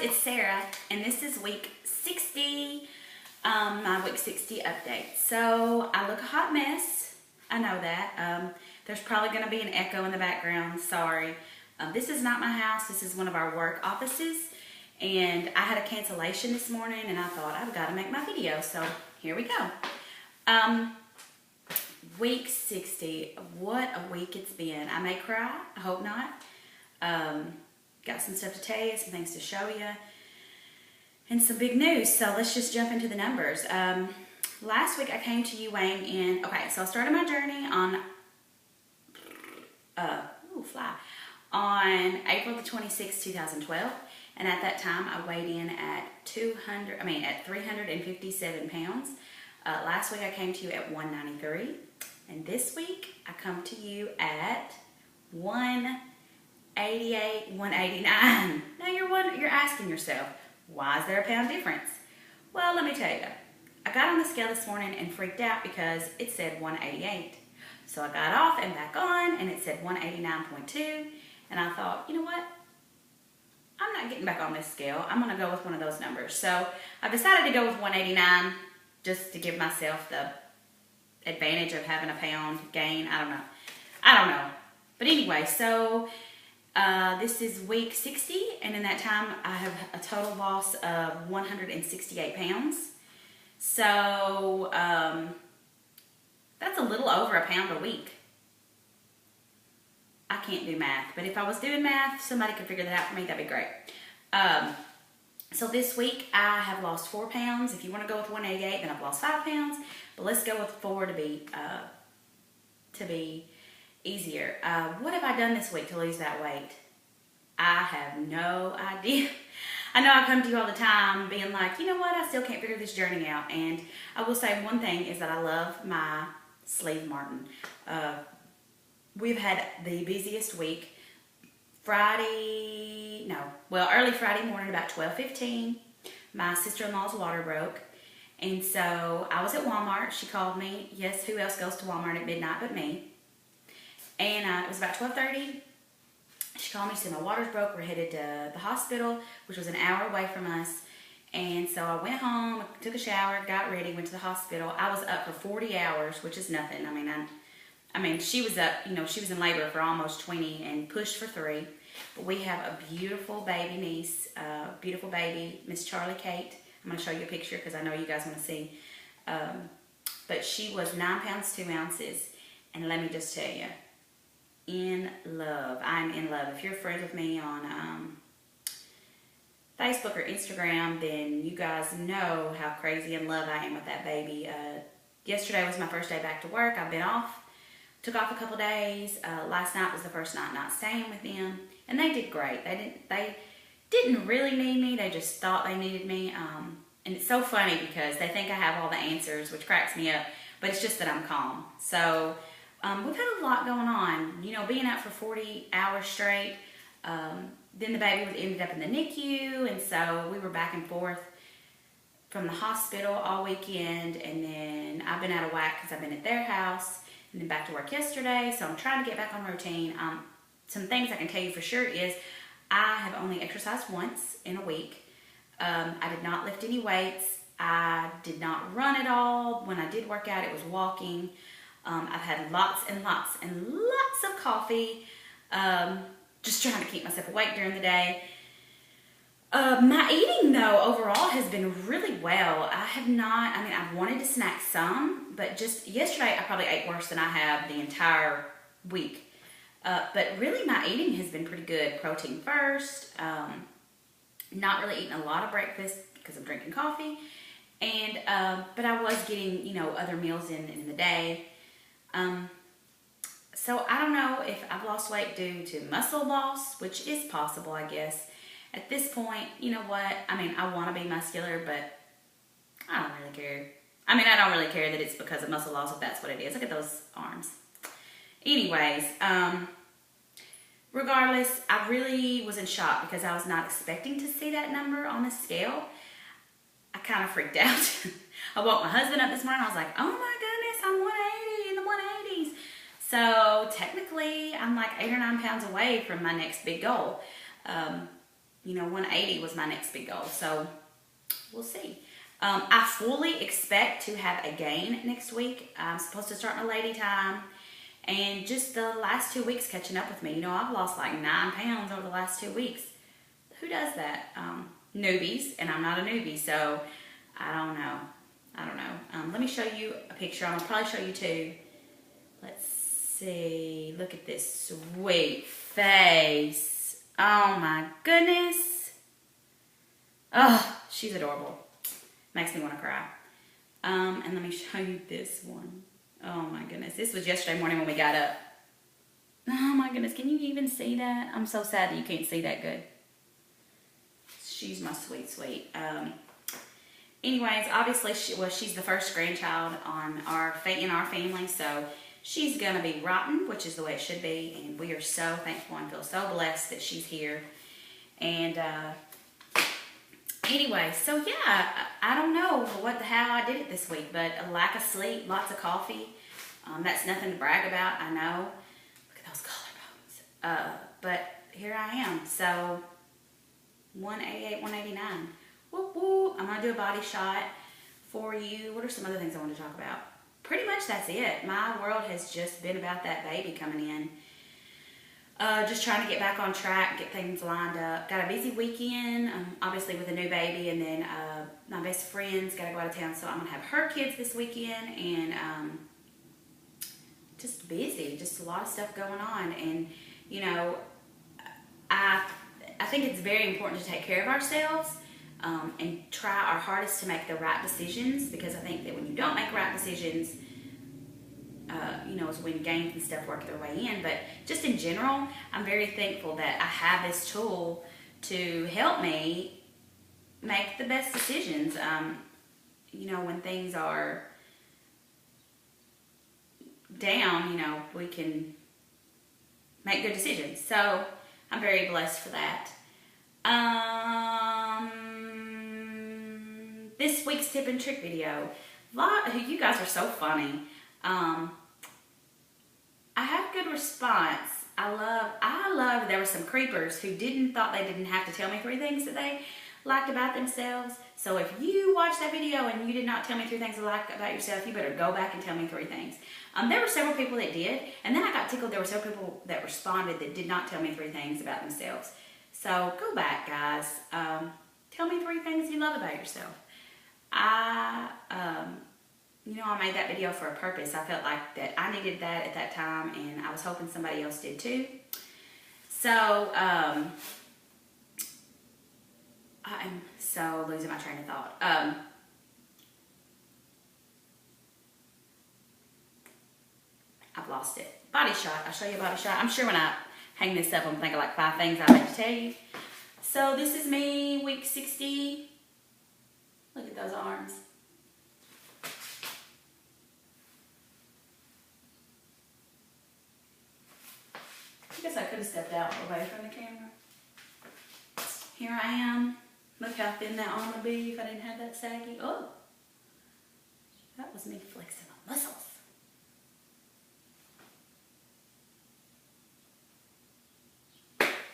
it's Sarah, and this is week 60, my week 60 update. So I look a hot mess. I know that. There's probably going to be an echo in the background. Sorry. This is not my house. This is one of our work offices, and I had a cancellation this morning, and I thought I've got to make my video. So here we go. Week 60. What a week it's been. I may cry. I hope not. Got some stuff to tell you, some things to show you, and some big news. So let's just jump into the numbers. Last week I came to you weighing in. Okay, so I started my journey on on April the 26th, 2012, and at that time I weighed in at 357 pounds. Last week I came to you at 193, and this week I come to you at 188, 189. Now you're asking yourself, why is there a pound difference? Well, let me tell you. I got on the scale this morning and freaked out because it said 188. So I got off and back on, and it said 189.2, and I thought, you know what? I'm not getting back on this scale. I'm going to go with one of those numbers. So I decided to go with 189 just to give myself the advantage of having a pound gain. I don't know. But anyway, so this is week 60, and in that time I have a total loss of 168 pounds. So that's a little over a pound a week. I can't do math, but if I was doing math, somebody could figure that out for me, that'd be great. So this week I have lost 4 pounds. If you want to go with 188, then I've lost 5 pounds, but let's go with 4 to be easier. What have I done this week to lose that weight? I have no idea. I know I come to you all the time being like, you know what, I still can't figure this journey out. And I will say one thing is that I love my sleeve martin. We've had the busiest week. Early Friday morning about 12:15, my sister-in-law's water broke. And so I was at Walmart. She called me. Yes, who else goes to Walmart at midnight but me? And it was about 12:30. She called me, said my water's broke. We're headed to the hospital, which was an hour away from us. And so I went home, took a shower, got ready, went to the hospital. I was up for 40 hours, which is nothing. I mean, she was up, she was in labor for almost 20 and pushed for 3. But we have a beautiful baby niece, beautiful baby, Miss Charlie Kate. I'm going to show you a picture because I know you guys want to see. But she was 9 pounds, 2 ounces. And let me just tell you, in love. I'm in love. If you're friends with me on Facebook or Instagram, then you guys know how crazy in love I am with that baby. Yesterday was my first day back to work. I've been off. Took off a couple days. Last night was the first night not staying with them, and they did great. They didn't really need me. They just thought they needed me. And it's so funny because they think I have all the answers, which cracks me up. But it's just that I'm calm. So we've had a lot going on. Being out for 40 hours straight. Then the baby ended up in the NICU, and so we were back and forth from the hospital all weekend. And then I've been out of whack because I've been at their house. And then back to work yesterday, so I'm trying to get back on routine. Some things I can tell you for sure is I have only exercised once in a week. I did not lift any weights. I did not run at all. When I did work out, it was walking. I've had lots and lots and lots of coffee, just trying to keep myself awake during the day. My eating, though, overall has been really well. I've wanted to snack some, but just yesterday I probably ate worse than I have the entire week. But really my eating has been pretty good. Protein first, not really eating a lot of breakfast because I'm drinking coffee. And, but I was getting, other meals in the day. So I don't know if I've lost weight due to muscle loss, which is possible, I guess. At this point, you know what? I want to be muscular, but I don't really care. I don't really care that it's because of muscle loss, if that's what it is. Look at those arms. Anyways, regardless, I really was in shock because I was not expecting to see that number on the scale. I kind of freaked out. I woke my husband up this morning. I was like, oh my goodness, I'm 180 in the 180s. So technically, I'm like 8 or 9 pounds away from my next big goal. 180 was my next big goal. So we'll see. I fully expect to have a gain next week. I'm supposed to start my lady time. And just the last 2 weeks catching up with me. I've lost like 9 pounds over the last 2 weeks. Who does that? Newbies, and I'm not a newbie, so I don't know. Let me show you a picture. I'll probably show you two. Let's see. Look at this sweet face. Oh my goodness. Oh, she's adorable. Makes me want to cry. And let me show you this one. Oh my goodness. This was yesterday morning when we got up. Oh my goodness. Can you even see that? I'm so sad that you can't see that good. She's my sweet. Anyways, obviously, she's the first grandchild in our family, so she's going to be rotten, which is the way it should be, and we are so thankful and feel so blessed that she's here. And anyway, so yeah, I don't know how I did it this week, but a lack of sleep, lots of coffee. That's nothing to brag about, I know. Look at those collarbones. But here I am. So 188, 189. Whoop, whoop. I'm going to do a body shot for you. What are some other things I want to talk about? Pretty much that's it. My world has just been about that baby coming in. Just trying to get back on track, get things lined up. Got a busy weekend, obviously with a new baby, and then my best friend's got to go out of town, so I'm going to have her kids this weekend, and just busy, just a lot of stuff going on. And, I think it's very important to take care of ourselves and try our hardest to make the right decisions, because I think that when you don't make right decisions, is when gains and stuff work their way in. But just in general, I'm very thankful that I have this tool to help me make the best decisions. When things are down, we can make good decisions. So I'm very blessed for that. This week's tip and trick video. You guys are so funny. I had a good response. I love there were some creepers who thought they didn't have to tell me 3 things that they liked about themselves. So if you watched that video and you did not tell me 3 things you like about yourself, you better go back and tell me 3 things. There were several people that did, and then I got tickled. There were several people that responded that did not tell me 3 things about themselves. So go back, guys. Tell me 3 things you love about yourself. I made that video for a purpose. I felt like that I needed that at that time, and I was hoping somebody else did too. So, I am so losing my train of thought. I've lost it. Body shot. I'll show you a body shot. I'm sure when I hang this up, I'm thinking like 5 things I meant to tell you. So this is me, week 60. Look at those arms. I guess I could have stepped out away from the camera. Here I am. Look how thin that arm would be if I didn't have that saggy. Oh, that was me flexing my muscles.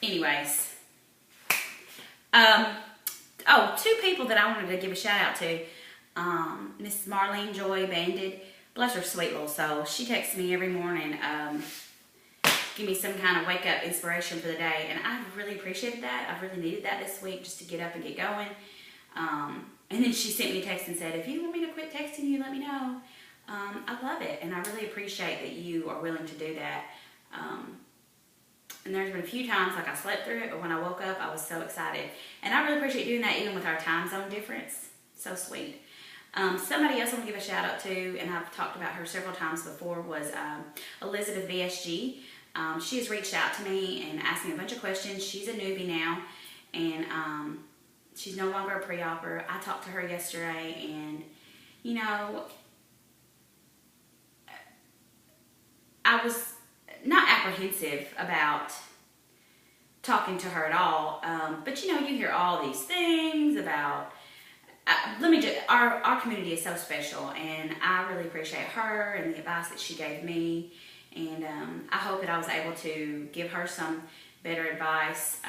Anyways, 2 people that I wanted to give a shout out to. Miss Marlene Joy Banded, bless her sweet little soul. She texts me every morning, give me some kind of wake up inspiration for the day, and I really appreciated that. I really needed that this week just to get up and get going. And then she sent me a text and said, if you want me to quit texting you, let me know. I love it, and I really appreciate that you are willing to do that. And there's been a few times like I slept through it, but when I woke up, I was so excited. And I really appreciate doing that even with our time zone difference. So sweet. Somebody else I want to give a shout out to, and I've talked about her several times before, was Elizabeth VSG. She has reached out to me and asked me a bunch of questions. She's a newbie now, and she's no longer a pre-opper. I talked to her yesterday, and I was not apprehensive about talking to her at all, but you hear all these things about, our community is so special, and I really appreciate her and the advice that she gave me, and I hope that I was able to give her some better advice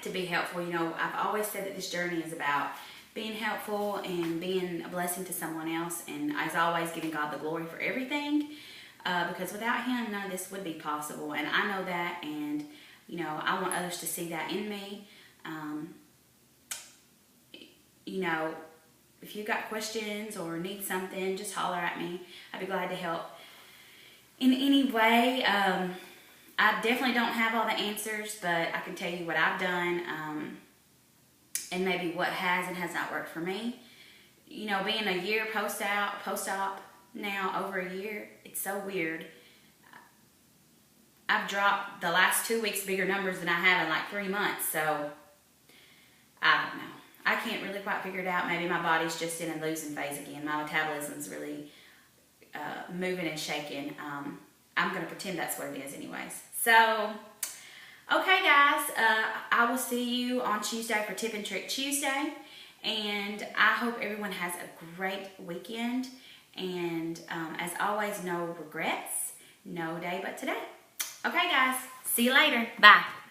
to be helpful. You know, I've always said that this journey is about being helpful and being a blessing to someone else, and as always, giving God the glory for everything, because without Him, none of this would be possible, and I know that, and you know, I want others to see that in me. You know, if you've got questions or need something, just holler at me. I'd be glad to help in any way. I definitely don't have all the answers, but I can tell you what I've done, and maybe what has and has not worked for me. You know, being a year post-op now, over a year, it's so weird. I've dropped the last 2 weeks bigger numbers than I have in like 3 months, so I don't know. I can't really quite figure it out. Maybe my body's just in a losing phase again. My metabolism's really moving and shaking. I'm going to pretend that's what it is anyways. So, okay guys, I will see you on Tuesday for Tip and Trick Tuesday. And I hope everyone has a great weekend. And as always, no regrets, no day but today. Okay guys, see you later. Bye.